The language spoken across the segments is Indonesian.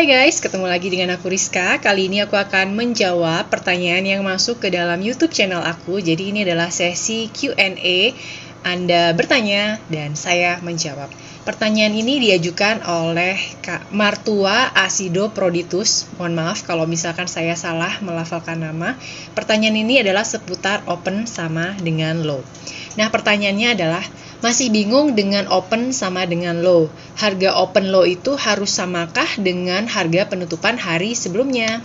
Hai guys, ketemu lagi dengan aku Rizka. Kali ini aku akan menjawab pertanyaan yang masuk ke dalam YouTube channel aku. Jadi ini adalah sesi Q&A. Anda bertanya dan saya menjawab. Pertanyaan ini diajukan oleh Kak Martua Asido Proditus. Mohon maaf kalau misalkan saya salah melafalkan nama. Pertanyaan ini adalah seputar open sama dengan low. Nah, pertanyaannya adalah, masih bingung dengan open sama dengan low. Harga open low itu harus samakah dengan harga penutupan hari sebelumnya?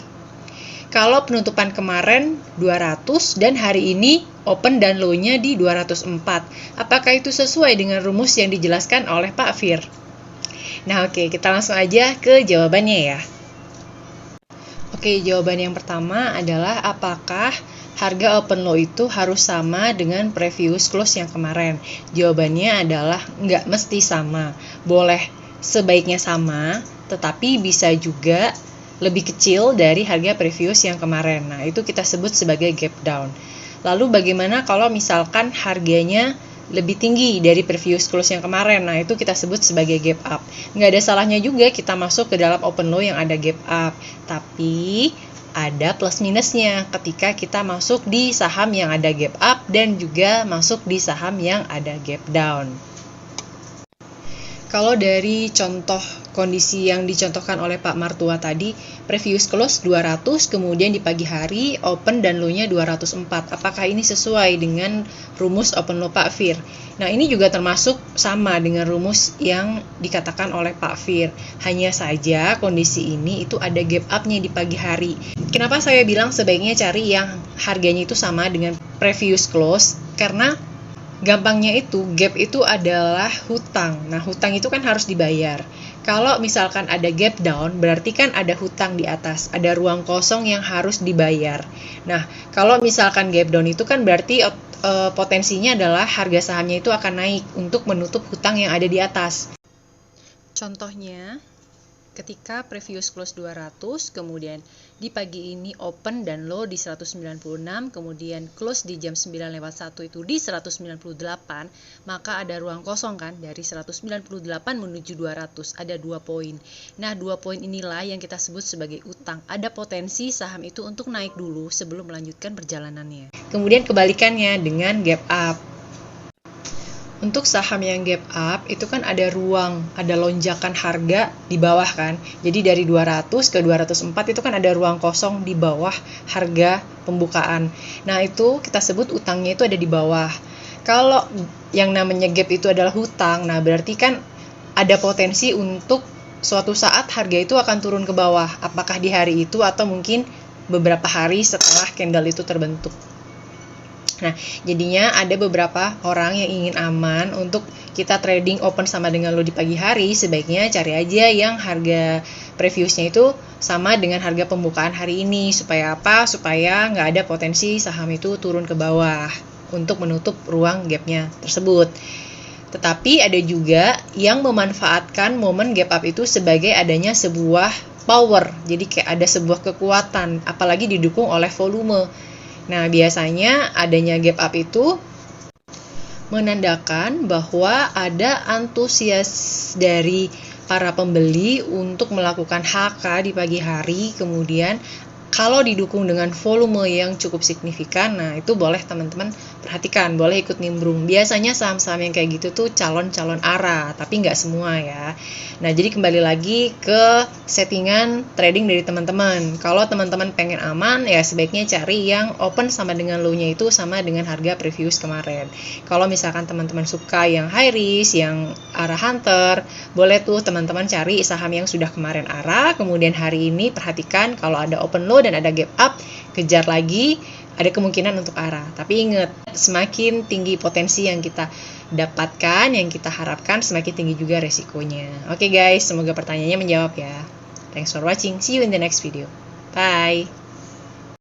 Kalau penutupan kemarin 200 dan hari ini open dan low-nya di 204, apakah itu sesuai dengan rumus yang dijelaskan oleh Pak Fir? Nah, oke, kita langsung aja ke jawabannya ya. Oke, jawaban yang pertama adalah apakah harga open low itu harus sama dengan previous close yang kemarin? Jawabannya adalah nggak mesti sama. Boleh sebaiknya sama, tetapi bisa juga lebih kecil dari harga previous yang kemarin. Nah, itu kita sebut sebagai gap down. Lalu bagaimana kalau misalkan harganya lebih tinggi dari previous close yang kemarin? Nah, itu kita sebut sebagai gap up. Nggak ada salahnya juga kita masuk ke dalam open low yang ada gap up. Tapi ada plus minusnya ketika kita masuk di saham yang ada gap up dan juga masuk di saham yang ada gap down. Kalau dari contoh kondisi yang dicontohkan oleh Pak Martua tadi, previous close 200, kemudian di pagi hari open dan low-nya 204. Apakah ini sesuai dengan rumus open low Pak Fir? Nah, ini juga termasuk sama dengan rumus yang dikatakan oleh Pak Fir. Hanya saja kondisi ini itu ada gap up-nya di pagi hari. Kenapa saya bilang sebaiknya cari yang harganya itu sama dengan previous close? Karena gampangnya itu, gap itu adalah hutang. Nah, hutang itu kan harus dibayar. Kalau misalkan ada gap down, berarti kan ada hutang di atas, ada ruang kosong yang harus dibayar. Nah, kalau misalkan gap down itu kan berarti potensinya adalah harga sahamnya itu akan naik untuk menutup hutang yang ada di atas. Contohnya, ketika previous close 200, kemudian di pagi ini open dan low di 196, kemudian close di jam 9:01 itu di 198, maka ada ruang kosong kan dari 198 menuju 200, ada 2 poin. Nah, 2 poin inilah yang kita sebut sebagai utang. Ada potensi saham itu untuk naik dulu sebelum melanjutkan perjalanannya. Kemudian kebalikannya dengan gap up. Untuk saham yang gap up, itu kan ada ruang, ada lonjakan harga di bawah kan. Jadi dari 200 ke 204 itu kan ada ruang kosong di bawah harga pembukaan. Nah, itu kita sebut utangnya itu ada di bawah. Kalau yang namanya gap itu adalah hutang, nah berarti kan ada potensi untuk suatu saat harga itu akan turun ke bawah. Apakah di hari itu atau mungkin beberapa hari setelah candle itu terbentuk. Nah, jadinya ada beberapa orang yang ingin aman untuk kita trading open sama dengan low di pagi hari, sebaiknya cari aja yang harga previousnya itu sama dengan harga pembukaan hari ini. Supaya apa? Supaya nggak ada potensi saham itu turun ke bawah untuk menutup ruang gapnya tersebut. Tetapi ada juga yang memanfaatkan momen gap up itu sebagai adanya sebuah power. Jadi kayak ada sebuah kekuatan, apalagi didukung oleh volume. Nah, biasanya adanya gap up itu menandakan bahwa ada antusias dari para pembeli untuk melakukan HK di pagi hari. Kemudian kalau didukung dengan volume yang cukup signifikan, nah itu boleh teman-teman perhatikan, boleh ikut nimbrung. Biasanya saham-saham yang kayak gitu tuh calon-calon ARA, tapi nggak semua ya. Nah, jadi kembali lagi ke settingan trading dari teman-teman. Kalau teman-teman pengen aman, ya sebaiknya cari yang open sama dengan low-nya itu sama dengan harga previous kemarin. Kalau misalkan teman-teman suka yang high risk, yang ARA hunter, boleh tuh teman-teman cari saham yang sudah kemarin ARA, kemudian hari ini perhatikan kalau ada open low dan ada gap up, kejar lagi, ada kemungkinan untuk ARA. Tapi ingat, semakin tinggi potensi yang kita dapatkan, yang kita harapkan, semakin tinggi juga resikonya. Oke guys, semoga pertanyaannya menjawab ya. Thanks for watching. See you in the next video. Bye.